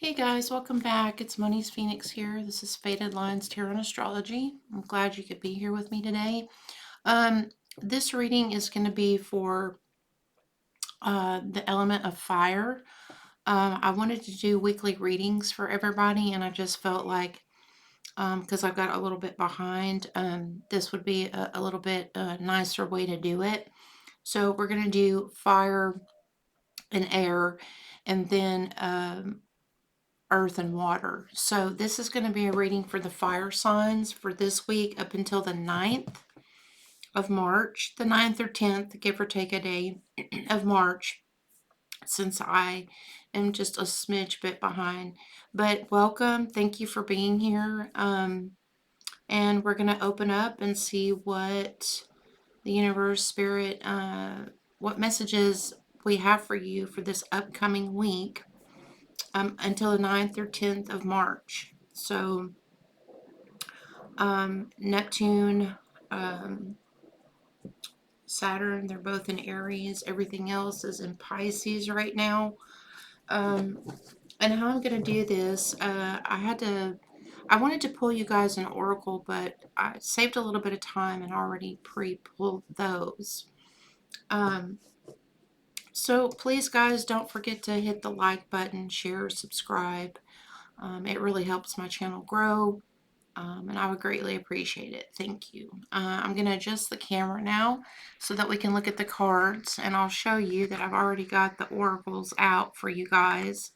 Hey guys, welcome back. It's Moni's Phoenix here. This is Faded Lines Tarot and Astrology. I'm glad you could be here with me today. Um, this reading is going to be for the element of fire. I wanted to do weekly readings for everybody, and I just felt like, because I've got a little bit behind, this would be a little bit nicer way to do it. So we're going to do fire and air, and then earth and water. So this is going to be a reading for the fire signs for this week up until the 9th of March, the 9th or 10th, give or take a day of March, since I am just a smidge bit behind. But welcome. Thank you for being here. And we're going to open up and see what the universe, spirit, what messages we have for you for this upcoming week. Until the 9th or 10th of March. So, Neptune, Saturn, they're both in Aries. Everything else is in Pisces right now. And how I'm going to do this, I wanted to pull you guys an oracle, but I saved a little bit of time and already pre-pulled those. So please, guys, don't forget to hit the like button, share, subscribe. It really helps my channel grow, and I would greatly appreciate it. Thank you. I'm going to adjust the camera now so that we can look at the cards, and I'll show you that I've already got the oracles out for you guys.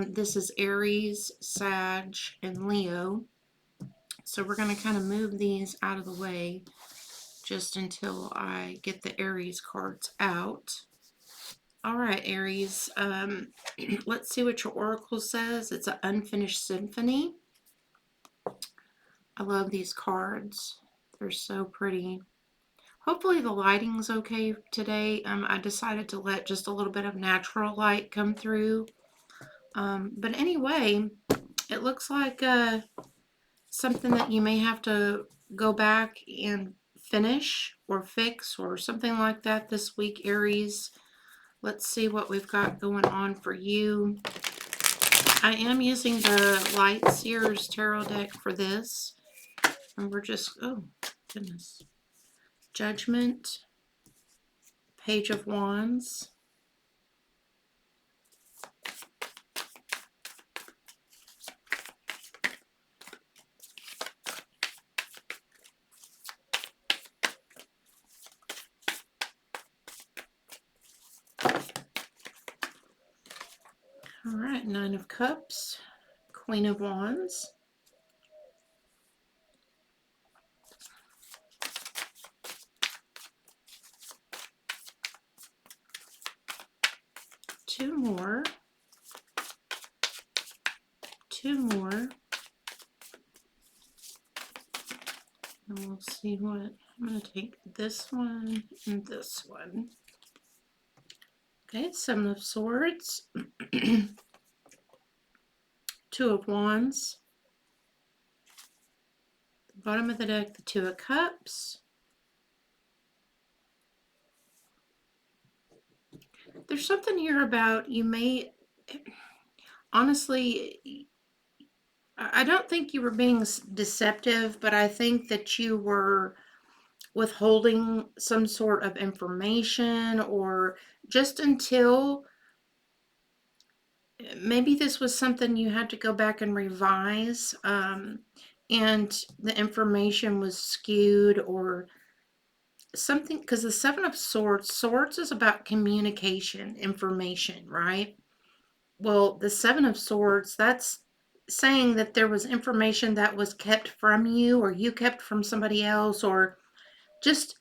This is Aries, Sag, and Leo. So we're going to kind of move these out of the way just until I get the Aries cards out. All right, Aries, let's see what your oracle says. It's an unfinished symphony. I love these cards. They're so pretty. Hopefully the lighting's okay today. I decided to let just a little bit of natural light come through. But anyway, it looks like something that you may have to go back and finish or fix or something like that this week, Aries. Let's see what we've got going on for you. I am using the Light Seers Tarot deck for this. And we're just, oh, goodness. Judgment, Page of Wands. All right, Nine of Cups, Queen of Wands. Two more. And we'll see what, I'm going to take this one and this one. Okay, Seven of Swords, Two of Wands. The bottom of the deck, the Two of Cups. There's something here about you may, honestly, I don't think you were being deceptive, but I think that you were withholding some sort of information, or just until maybe this was something you had to go back and revise, and the information was skewed or something, because the Seven of Swords is about communication, information, right? Well, the Seven of Swords, that's saying that there was information that was kept from you, or you kept from somebody else, or just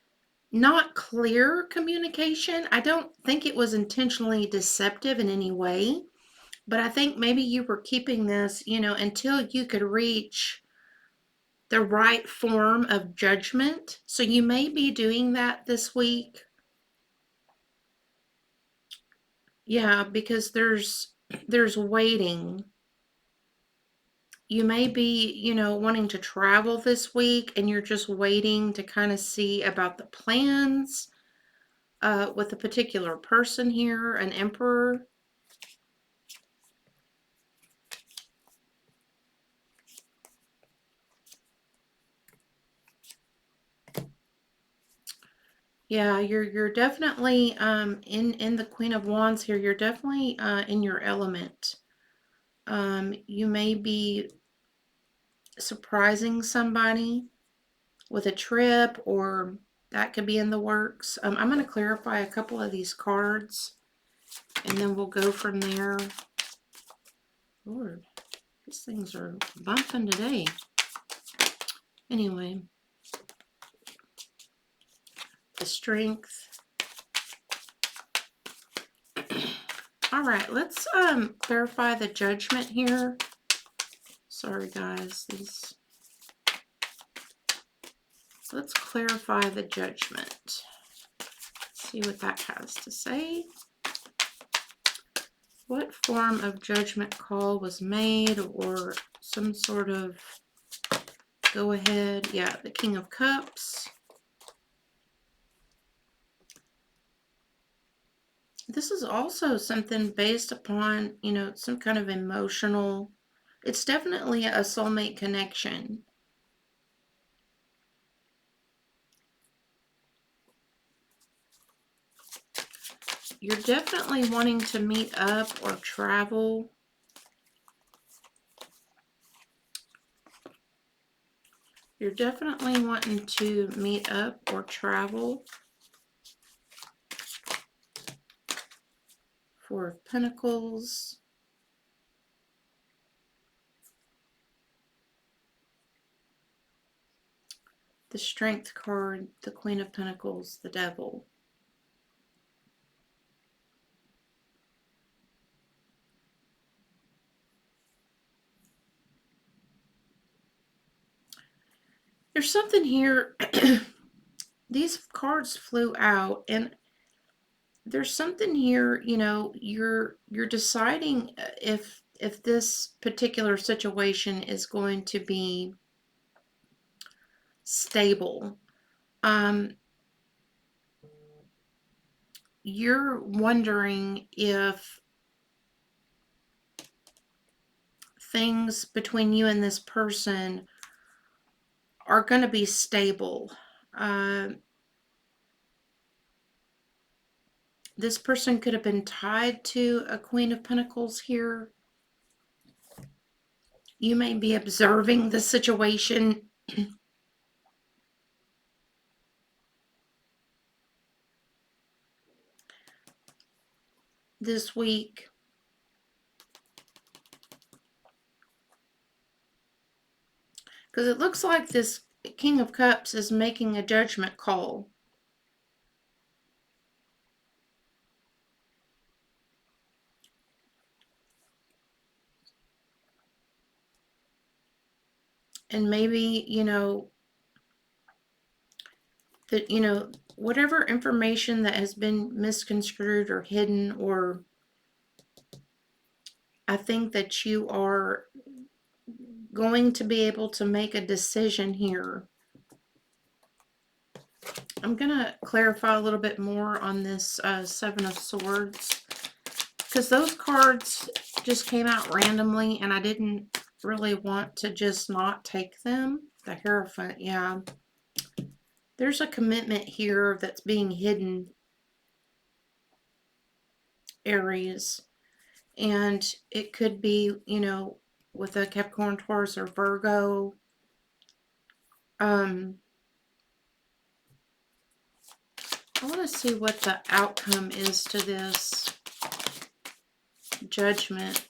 not clear communication. I don't think it was intentionally deceptive in any way, but I think maybe you were keeping this, until you could reach the right form of judgment. So you may be doing that this week. Yeah, because there's waiting. You may be, wanting to travel this week, and you're just waiting to kind of see about the plans with a particular person here, an emperor. Yeah, you're definitely in the Queen of Wands here. You're definitely in your element. You may be surprising somebody with a trip, or that could be in the works. I'm going to clarify a couple of these cards, and then we'll go from there. Lord, these things are bumping today. Anyway, the Strength. All right, let's clarify the Judgment here. Sorry, guys. Let's clarify the Judgment. See what that has to say. What form of judgment call was made, or some sort of go ahead? Yeah, the King of Cups. This is also something based upon, some kind of emotional. It's definitely a soulmate connection. You're definitely wanting to meet up or travel. You're definitely wanting to meet up or travel. Four of Pentacles. The Strength card, the Queen of Pentacles, the Devil. There's something here. These cards flew out, and there's something here, you're deciding if this particular situation is going to be stable. You're wondering if things between you and this person are going to be stable. This person could have been tied to a Queen of Pentacles here. You may be observing the situation this week. Because it looks like this King of Cups is making a judgment call. And maybe, that, whatever information that has been misconstrued or hidden, or I think that you are going to be able to make a decision here. I'm going to clarify a little bit more on this Seven of Swords, because those cards just came out randomly, and I didn't really want to just not take them. The Hierophant, yeah. There's a commitment here that's being hidden, Aries. And it could be, with a Capricorn, Taurus, or Virgo. I want to see what the outcome is to this Judgment.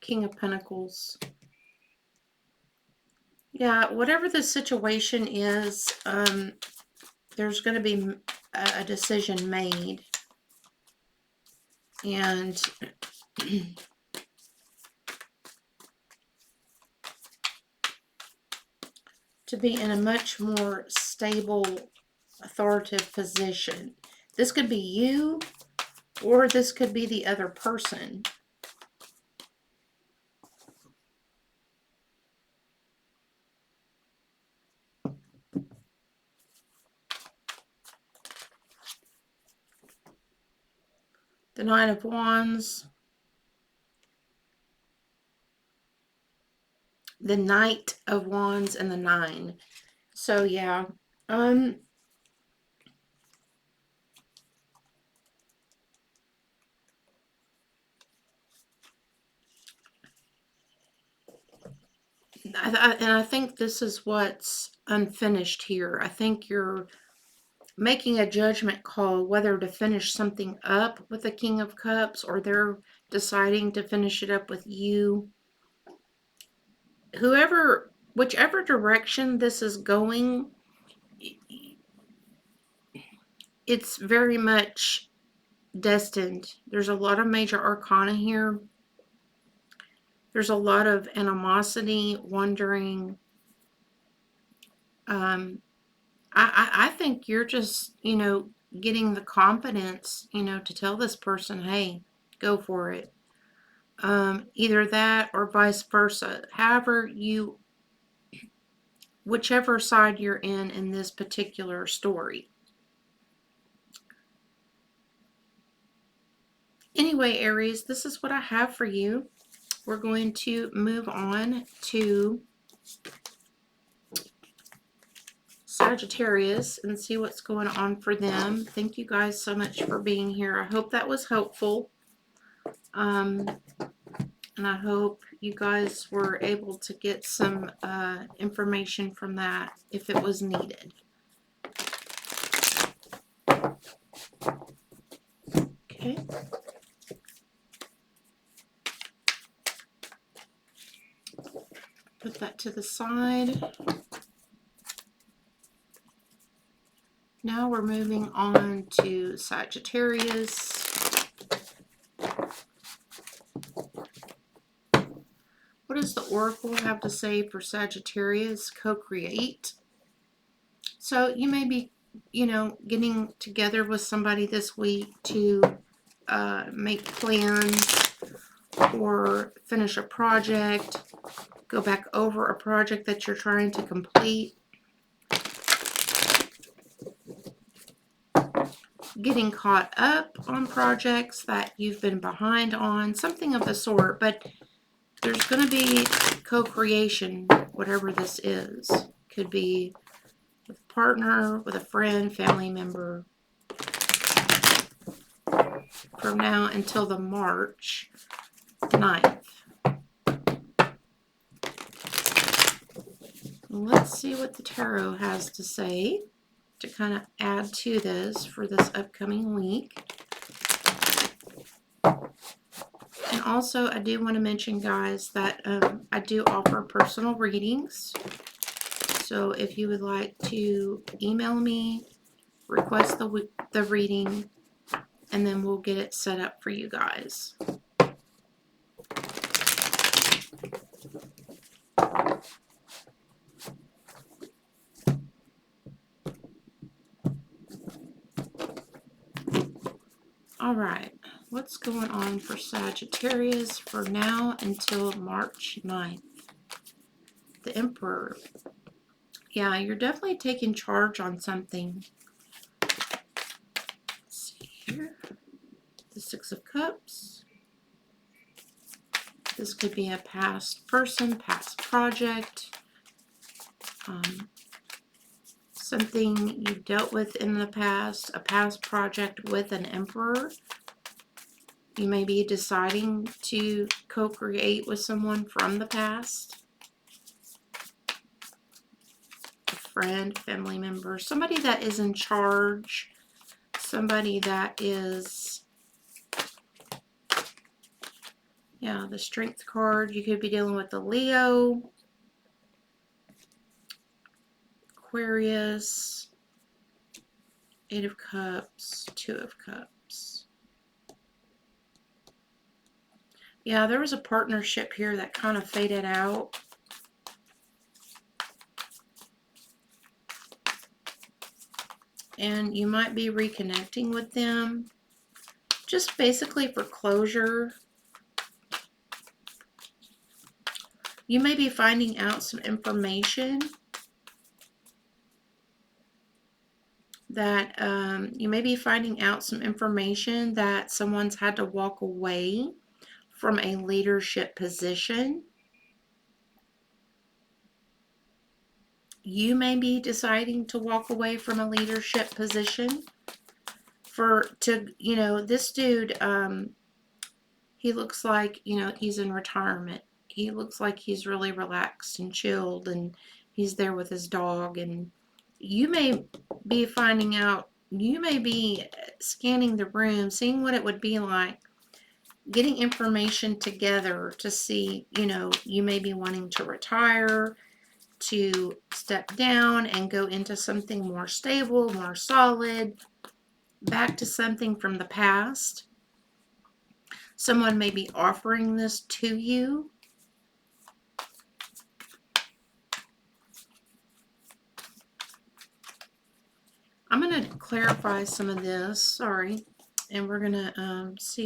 King of Pentacles. Yeah, whatever the situation is, there's going to be a decision made. And to be in a much more stable, authoritative position. This could be you, or this could be the other person. The Nine of Wands. The Knight of Wands and the Nine. So yeah, um, and I think this is what's unfinished here. I think you're making a judgment call whether to finish something up with the King of Cups, or they're deciding to finish it up with you. Whichever direction this is going, it's very much destined. There's a lot of major arcana here. There's a lot of animosity, wondering. Um, I think you're just, getting the confidence, to tell this person, hey, go for it. Either that or vice versa. Whichever side you're in this particular story. Anyway, Aries, this is what I have for you. We're going to move on to Sagittarius and see what's going on for them. Thank you guys so much for being here. I hope that was helpful. And I hope you guys were able to get some information from that if it was needed. Okay. Put that to the side. Now we're moving on to Sagittarius. What does the Oracle have to say for Sagittarius? Co-create. So you may be, getting together with somebody this week to make plans or finish a project, go back over a project that you're trying to complete. Getting caught up on projects that you've been behind on, something of the sort, but there's going to be co-creation, whatever this is. Could be with a partner, with a friend, family member. From now until the March 9th. Let's see what the tarot has to say to kind of add to this for this upcoming week. And also, I do want to mention, guys, that I do offer personal readings. So if you would like to email me, request the reading, and then we'll get it set up for you guys. All right, what's going on for Sagittarius for now until March 9th? The Emperor. Yeah, you're definitely taking charge on something. Let's see here. The Six of Cups. This could be a past person, past project. Something you've dealt with in the past, a past project with an Emperor. You may be deciding to co-create with someone from the past. A friend, family member, somebody that is in charge, somebody that is, yeah, the Strength card. You could be dealing with a Leo, Aquarius, Eight of Cups, Two of Cups. Yeah, there was a partnership here that kind of faded out. And you might be reconnecting with them. Just basically for closure. You may be finding out some information that someone's had to walk away from a leadership position. you may be deciding to walk away from a leadership position this dude, he looks like, he's in retirement. He looks like he's really relaxed and chilled, and he's there with his dog. And you may be you may be scanning the room, seeing what it would be like, getting information together to see, you may be wanting to retire, to step down and go into something more stable, more solid, back to something from the past. Someone may be offering this to you. I'm going to clarify some of this, sorry, and we're going to see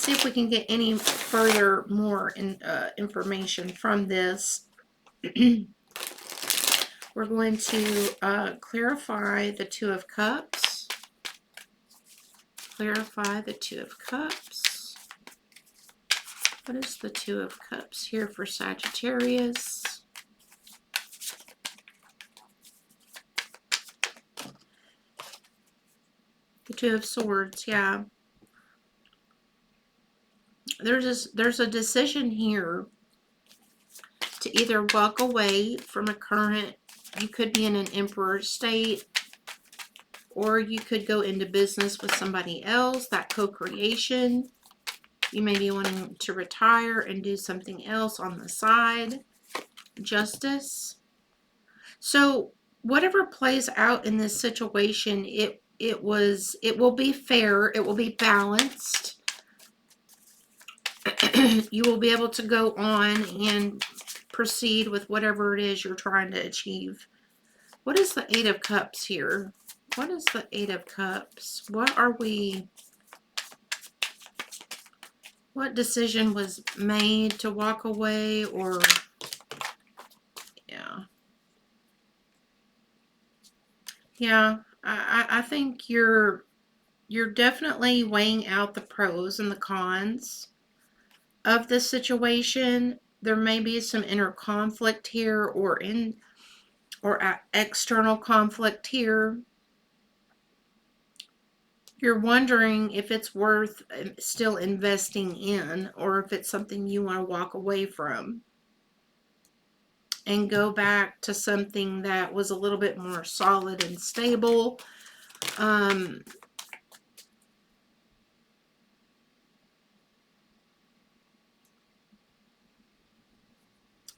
if we can get any further more information from this. We're going to clarify the Two of Cups. Clarify the Two of Cups. What is the Two of Cups here for Sagittarius? The Two of Swords, yeah. There's a decision here to either walk away from a current, you could be in an Emperor state, or you could go into business with somebody else, that co-creation. You may be wanting to retire and do something else on the side. Justice. So whatever plays out in this situation, it will be fair, it will be balanced. You will be able to go on and proceed with whatever it is you're trying to achieve. What is the Eight of Cups here? What is the Eight of Cups? What decision was made to walk away, or, yeah. Yeah, I think you're definitely weighing out the pros and the cons of this situation. There may be some inner conflict here, or external conflict here. You're wondering if it's worth still investing in, or if it's something you want to walk away from and go back to something that was a little bit more solid and stable.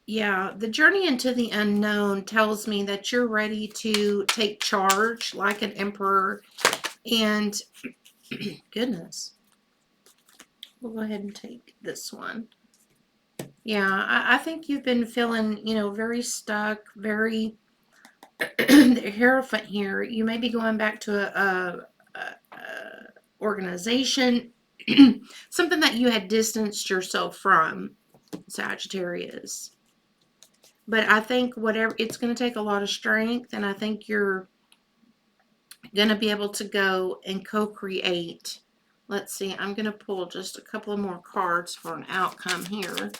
Yeah, the journey into the unknown tells me that you're ready to take charge like an emperor. And goodness, we'll go ahead and take this one. Yeah, I think you've been feeling, very stuck, very the Hierophant here. You may be going back to a organization, something that you had distanced yourself from, Sagittarius. But I think it's going to take a lot of strength, and I think you're going to be able to go and co-create. Let's see, I'm going to pull just a couple of more cards for an outcome here.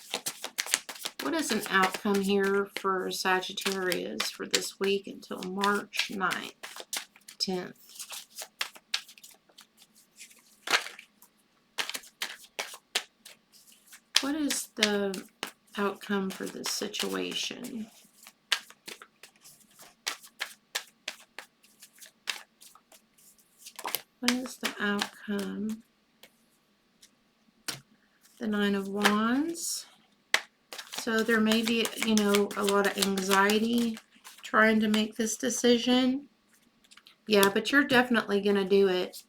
What is an outcome here for Sagittarius for this week until March 9th, 10th? What is the outcome for this situation? What is the outcome? The Nine of Wands. So there may be, a lot of anxiety trying to make this decision. Yeah, but you're definitely going to do it.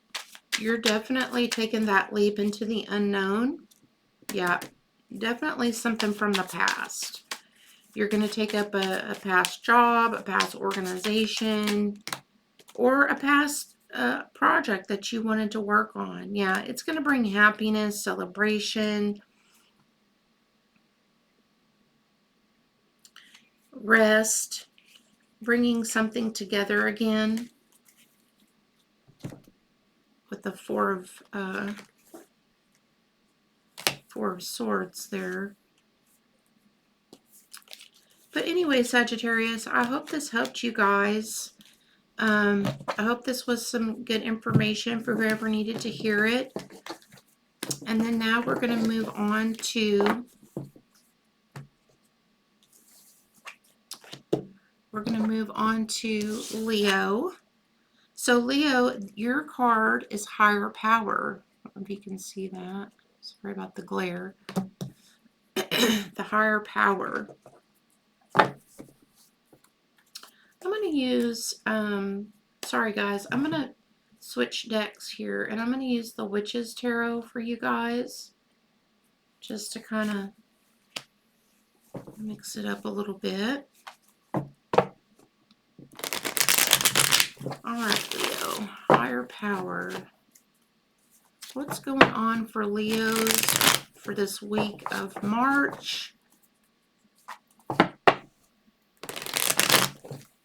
You're definitely taking that leap into the unknown. Yeah, definitely something from the past. You're going to take up a past job, a past organization, or a past project that you wanted to work on. Yeah, it's going to bring happiness, celebration, rest, bringing something together again with the Four of Swords there. anyway, Sagittarius, I hope this helped you guys. I hope this was some good information for whoever needed to hear it. And then now we're going to move on to Leo. So Leo, your card is higher power. I don't know if you can see that. Sorry about the glare. The higher power. I'm going to use, sorry guys, I'm going to switch decks here, and I'm going to use the Witch's Tarot for you guys, just to kind of mix it up a little bit. Alright, Leo, higher power. What's going on for Leos for this week of March?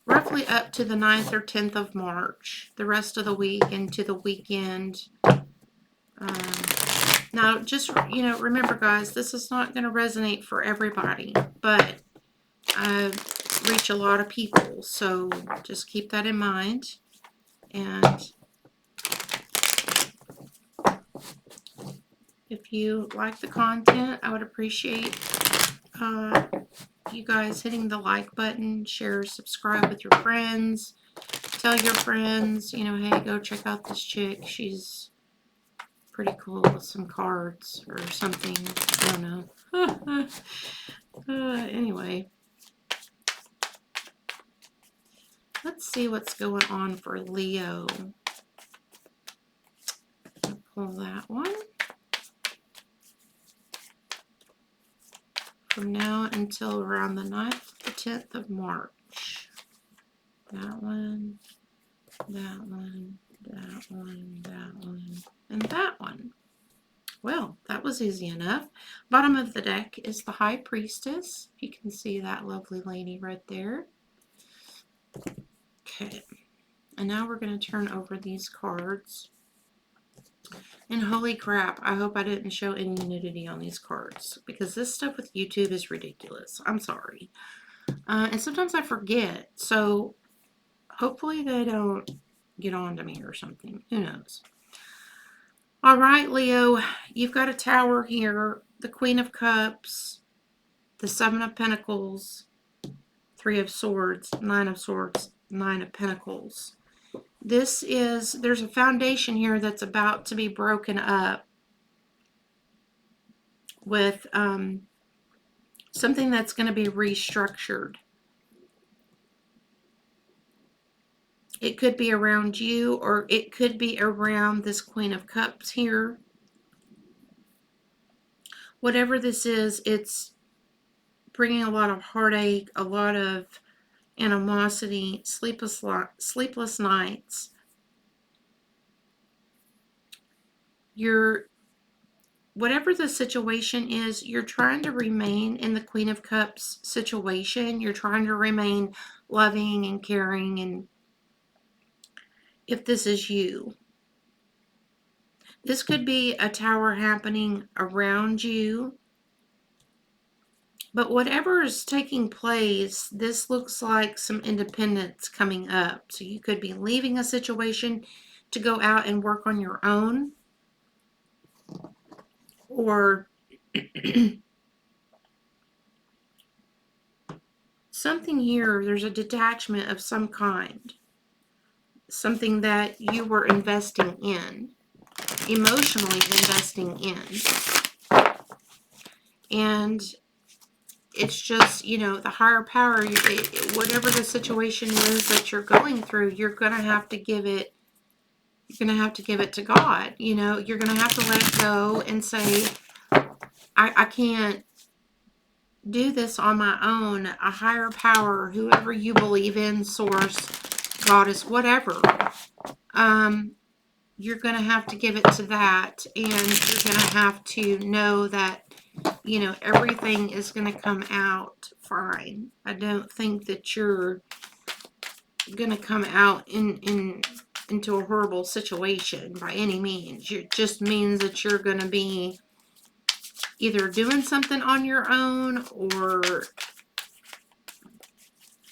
Roughly up to the 9th or 10th of March. The rest of the week into the weekend. Now, just, remember, guys, this is not going to resonate for everybody, but reach a lot of people, so just keep that in mind. And if you like the content, I would appreciate you guys hitting the like button, share, subscribe with your friends, tell your friends, hey, go check out this chick, she's pretty cool with some cards or something, I don't know. Anyway, let's see what's going on for Leo. I'll pull that one. From now until around the 9th to 10th of March. That one, that one, that one, that one, and that one. Well, that was easy enough. Bottom of the deck is the High Priestess. You can see that lovely lady right there. Okay. And now we're going to turn over these cards. And holy crap, I hope I didn't show any nudity on these cards, because this stuff with YouTube is ridiculous. I'm sorry. And sometimes I forget, so hopefully they don't get on to me or something. Who knows? All right, Leo, you've got a Tower here, the Queen of Cups, the Seven of Pentacles, Three of Swords, Nine of Swords, Nine of Pentacles. There's a foundation here that's about to be broken up with something that's going to be restructured. It could be around you, or it could be around this Queen of Cups here. Whatever this is, it's bringing a lot of heartache, a lot of animosity, sleepless nights. Whatever the situation is, you're trying to remain in the Queen of Cups situation. You're trying to remain loving and caring, and if this is you, this could be a tower happening around you. But whatever is taking place, this looks like some independence coming up. So you could be leaving a situation to go out and work on your own. Or something here, there's a detachment of some kind. Something that you were investing in. Emotionally investing in. And it's just, the higher power, whatever the situation is that you're going through, you're going to have to give it, to God. You're going to have to let go and say, I can't do this on my own. A higher power, whoever you believe in, source, goddess, whatever, you're going to have to give it to that, and you're going to have to know that everything is going to come out fine. I don't think that you're going to come out into a horrible situation by any means. It just means that you're going to be either doing something on your own, or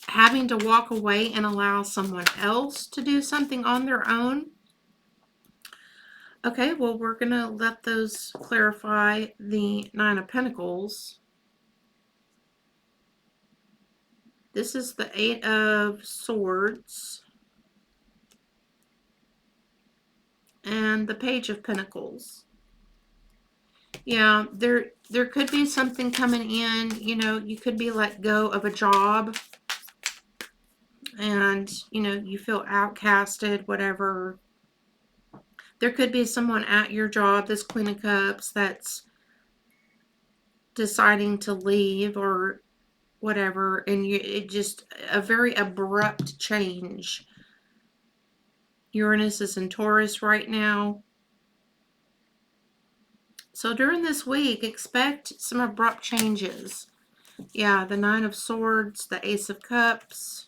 having to walk away and allow someone else to do something on their own. Okay, well, we're going to let those clarify the Nine of Pentacles. This is the Eight of Swords and the Page of Pentacles. Yeah, there could be something coming in, you know, you could be let go of a job and, you know, you feel outcasted, whatever. There could be someone at your job, this Queen of Cups, that's deciding to leave or whatever, and it just a very abrupt change. Uranus is in Taurus right now. So during this week, expect some abrupt changes. Yeah, the Nine of Swords, the Ace of Cups.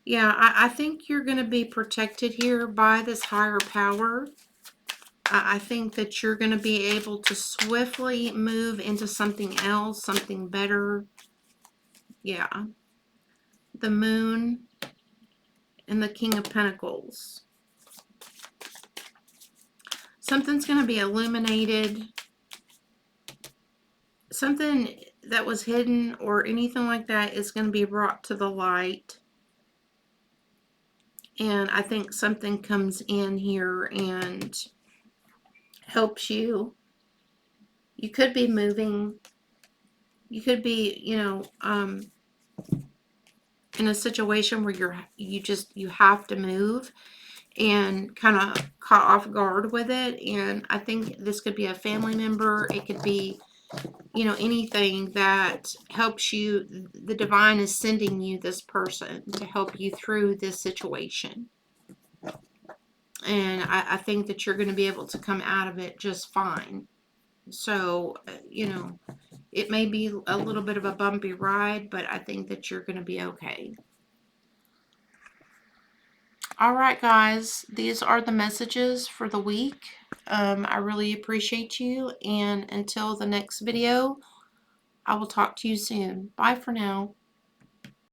Yeah, I think you're going to be protected here by this higher power. I think that you're going to be able to swiftly move into something else, something better. Yeah. The Moon and the King of Pentacles. Something's going to be illuminated. Something that was hidden or anything like that is going to be brought to the light. And I think something comes in here and helps you. You could be moving. You could be, you know, in a situation where you have to move and kind of caught off guard with it. And I think this could be a family member. It could be, you know, anything that helps you. The divine is sending you this person to help you through this situation. And I think that you're going to be able to come out of it just fine. So, you know, it may be a little bit of a bumpy ride, but I think that you're going to be okay. All right, guys, these are the messages for the week. I really appreciate you. And until the next video, I will talk to you soon. Bye for now.